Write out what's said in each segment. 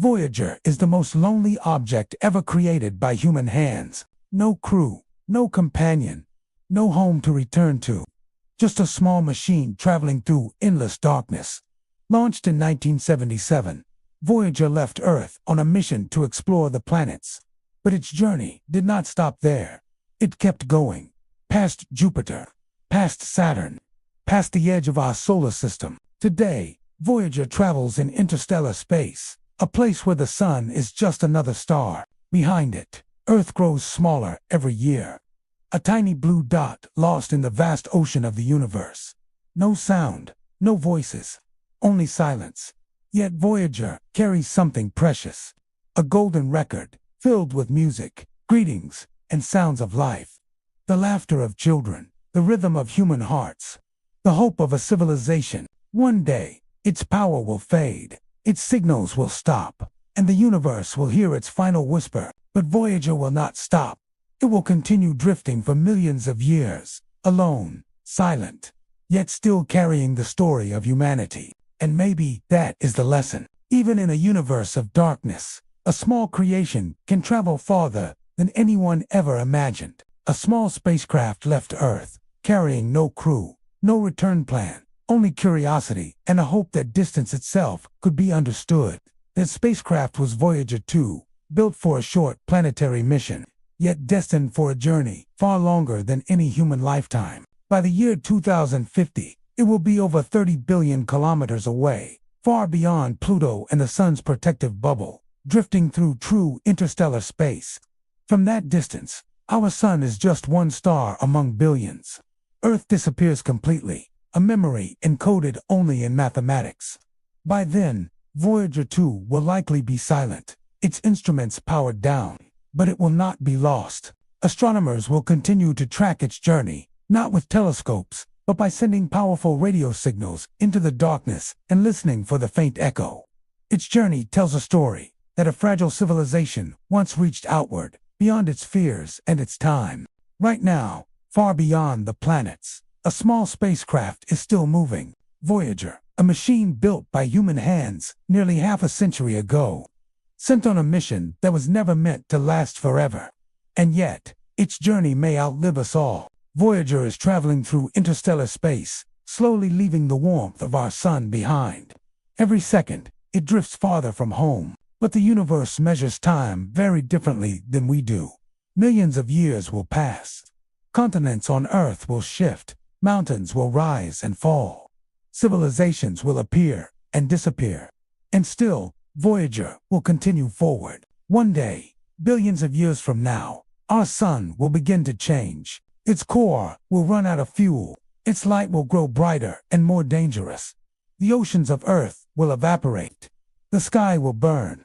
Voyager is the most lonely object ever created by human hands. No crew, no companion, no home to return to. Just a small machine traveling through endless darkness. Launched in 1977, Voyager left Earth on a mission to explore the planets. But its journey did not stop there. It kept going, past Jupiter, past Saturn, past the edge of our solar system. Today, Voyager travels in interstellar space, a place where the sun is just another star. Behind it, Earth grows smaller every year. A tiny blue dot lost in the vast ocean of the universe. No sound, no voices, only silence. Yet Voyager carries something precious. A golden record filled with music, greetings, and sounds of life. The laughter of children, the rhythm of human hearts, the hope of a civilization. One day, its power will fade, its signals will stop, and the universe will hear its final whisper. But Voyager will not stop. It will continue drifting for millions of years, alone, silent, yet still carrying the story of humanity. And maybe that is the lesson. Even in a universe of darkness, a small creation can travel farther than anyone ever imagined. A small spacecraft left Earth, carrying no crew, no return plan, only curiosity and a hope that distance itself could be understood. That spacecraft was Voyager 2, built for a short planetary mission, yet destined for a journey far longer than any human lifetime. By the year 2050, it will be over 30 billion kilometers away, far beyond Pluto and the Sun's protective bubble, drifting through true interstellar space. From that distance, our Sun is just one star among billions. Earth disappears completely, a memory encoded only in mathematics. By then, Voyager 2 will likely be silent, its instruments powered down, but it will not be lost. Astronomers will continue to track its journey, not with telescopes, but by sending powerful radio signals into the darkness and listening for the faint echo. Its journey tells a story that a fragile civilization once reached outward, beyond its fears and its time. Right now, far beyond the planets, a small spacecraft is still moving. Voyager, a machine built by human hands nearly half a century ago, sent on a mission that was never meant to last forever. And yet, its journey may outlive us all. Voyager is traveling through interstellar space, slowly leaving the warmth of our sun behind. Every second, it drifts farther from home, but the universe measures time very differently than we do. Millions of years will pass. Continents on Earth will shift, mountains will rise and fall. Civilizations will appear and disappear. And still, Voyager will continue forward. One day, billions of years from now, our sun will begin to change. Its core will run out of fuel. Its light will grow brighter and more dangerous. The oceans of Earth will evaporate. The sky will burn.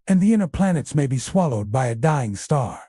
And the inner planets may be swallowed by a dying star.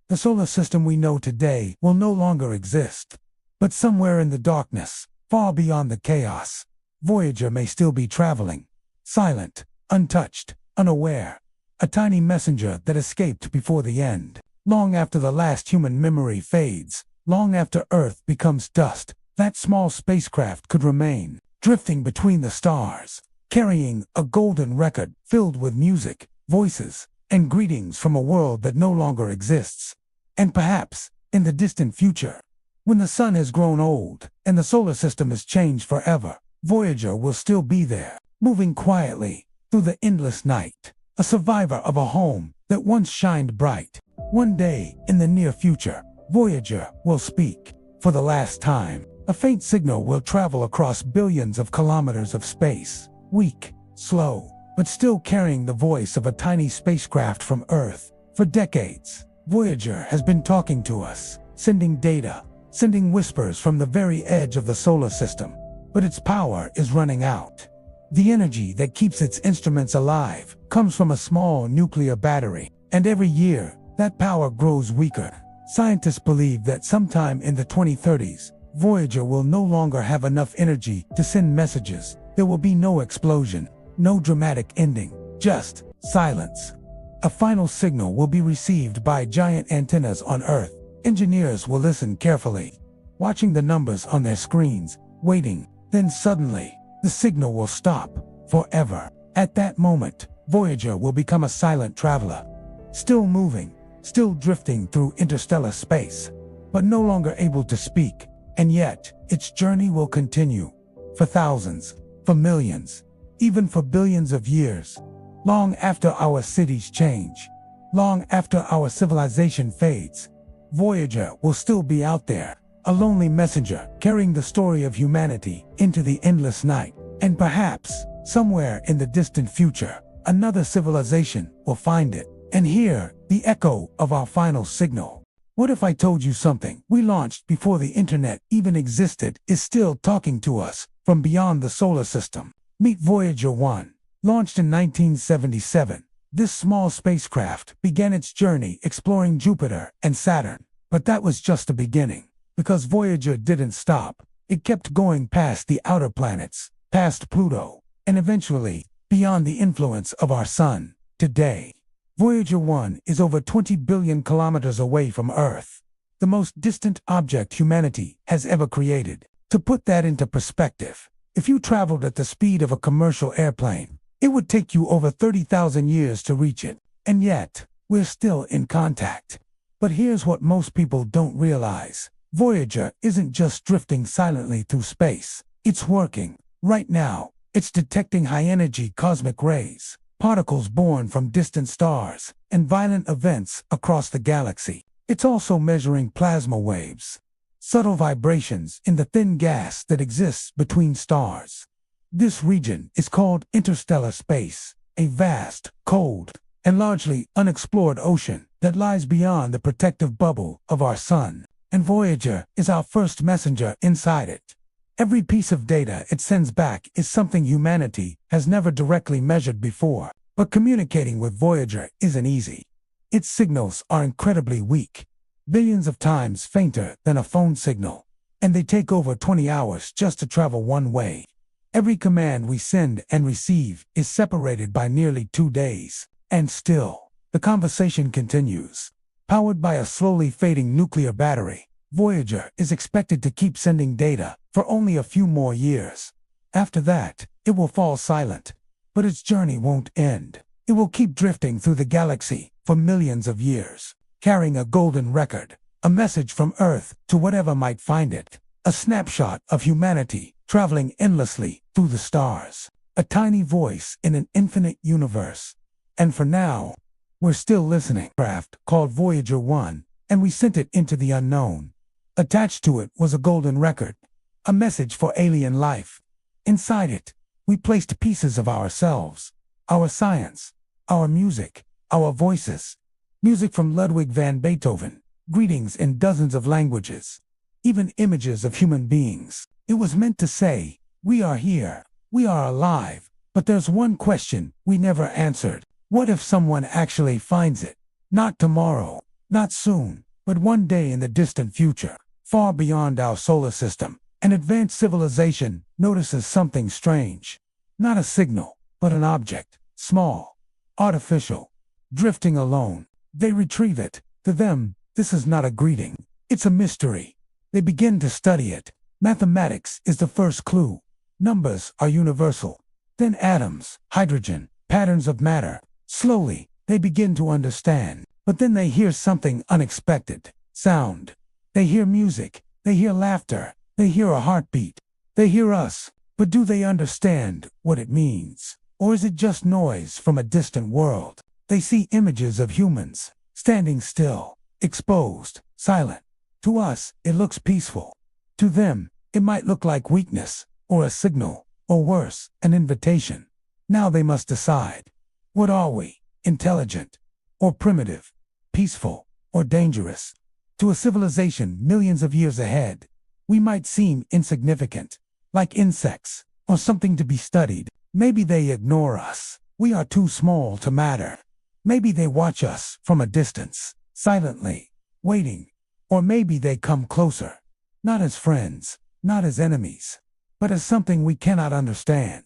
The solar system we know today will no longer exist. But somewhere in the darkness, far beyond the chaos, Voyager may still be traveling. Silent, untouched, unaware. A tiny messenger that escaped before the end. Long after the last human memory fades, long after Earth becomes dust, that small spacecraft could remain, drifting between the stars, carrying a golden record filled with music, voices, and greetings from a world that no longer exists. And perhaps, in the distant future, when the sun has grown old and the solar system has changed forever, Voyager will still be there, moving quietly through the endless night, a survivor of a home that once shined bright. One day, in the near future, Voyager will speak. For the last time, a faint signal will travel across billions of kilometers of space, weak, slow, but still carrying the voice of a tiny spacecraft from Earth. For decades, Voyager has been talking to us, sending data, sending whispers from the very edge of the solar system. But its power is running out. The energy that keeps its instruments alive comes from a small nuclear battery, and every year, that power grows weaker. Scientists believe that sometime in the 2030s, Voyager will no longer have enough energy to send messages. There will be no explosion, no dramatic ending, just silence. A final signal will be received by giant antennas on Earth. Engineers will listen carefully, watching the numbers on their screens, waiting. Then suddenly, the signal will stop, forever. At that moment, Voyager will become a silent traveler, still moving, still drifting through interstellar space, but no longer able to speak. And yet, its journey will continue for thousands, for millions, even for billions of years, long after our cities change, long after our civilization fades. Voyager will still be out there, a lonely messenger carrying the story of humanity into the endless night. And perhaps, somewhere in the distant future, another civilization will find it and hear the echo of our final signal. What if I told you something we launched before the internet even existed is still talking to us from beyond the solar system? Meet Voyager 1. Launched in 1977, this small spacecraft began its journey exploring Jupiter and Saturn. But that was just the beginning, because Voyager didn't stop. It kept going past the outer planets, past Pluto, and eventually beyond the influence of our sun. Today, Voyager 1 is over 20 billion kilometers away from Earth, the most distant object humanity has ever created. To put that into perspective, if you traveled at the speed of a commercial airplane, it would take you over 30,000 years to reach it. And yet, we're still in contact. But here's what most people don't realize. Voyager isn't just drifting silently through space. It's working. Right now, it's detecting high-energy cosmic rays, particles born from distant stars, and violent events across the galaxy. It's also measuring plasma waves, subtle vibrations in the thin gas that exists between stars. This region is called interstellar space, a vast, cold, and largely unexplored ocean that lies beyond the protective bubble of our sun. And Voyager is our first messenger inside it. Every piece of data it sends back is something humanity has never directly measured before. But communicating with Voyager isn't easy. Its signals are incredibly weak, billions of times fainter than a phone signal, and they take over 20 hours just to travel one way. Every command we send and receive is separated by nearly 2 days. And still, the conversation continues. Powered by a slowly fading nuclear battery, Voyager is expected to keep sending data for only a few more years. After that, it will fall silent. But its journey won't end. It will keep drifting through the galaxy for millions of years, carrying a golden record, a message from Earth to whatever might find it, a snapshot of humanity traveling endlessly through the stars, a tiny voice in an infinite universe. And for now, we're still listening. Craft called Voyager 1, and we sent it into the unknown. Attached to it was a golden record, a message for alien life. Inside it, we placed pieces of ourselves, our science, our music, our voices. Music from Ludwig van Beethoven, greetings in dozens of languages, even images of human beings. It was meant to say, we are here, we are alive. But there's one question we never answered. What if someone actually finds it? Not tomorrow, not soon, but one day in the distant future, far beyond our solar system. An advanced civilization notices something strange. Not a signal, but an object, small, artificial, drifting alone. They retrieve it. To them, this is not a greeting. It's a mystery. They begin to study it. Mathematics is the first clue. Numbers are universal. Then atoms, hydrogen, patterns of matter. Slowly, they begin to understand. But then they hear something unexpected. Sound. They hear music. They hear laughter. They hear a heartbeat. They hear us. But do they understand what it means? Or is it just noise from a distant world? They see images of humans, standing still, exposed, silent. To us, it looks peaceful. To them, it might look like weakness, or a signal, or worse, an invitation. Now they must decide. What are we? Intelligent, or primitive? Peaceful, or dangerous? To a civilization millions of years ahead, we might seem insignificant, like insects, or something to be studied. Maybe they ignore us. We are too small to matter. Maybe they watch us from a distance, silently, waiting. Or maybe they come closer, not as friends, not as enemies, but as something we cannot understand.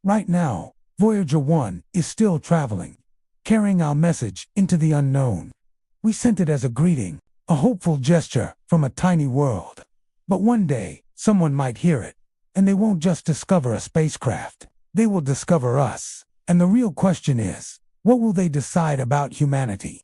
Right now, Voyager 1 is still traveling, carrying our message into the unknown. We sent it as a greeting, a hopeful gesture from a tiny world. But one day, someone might hear it, and they won't just discover a spacecraft. They will discover us. And the real question is, what will they decide about humanity?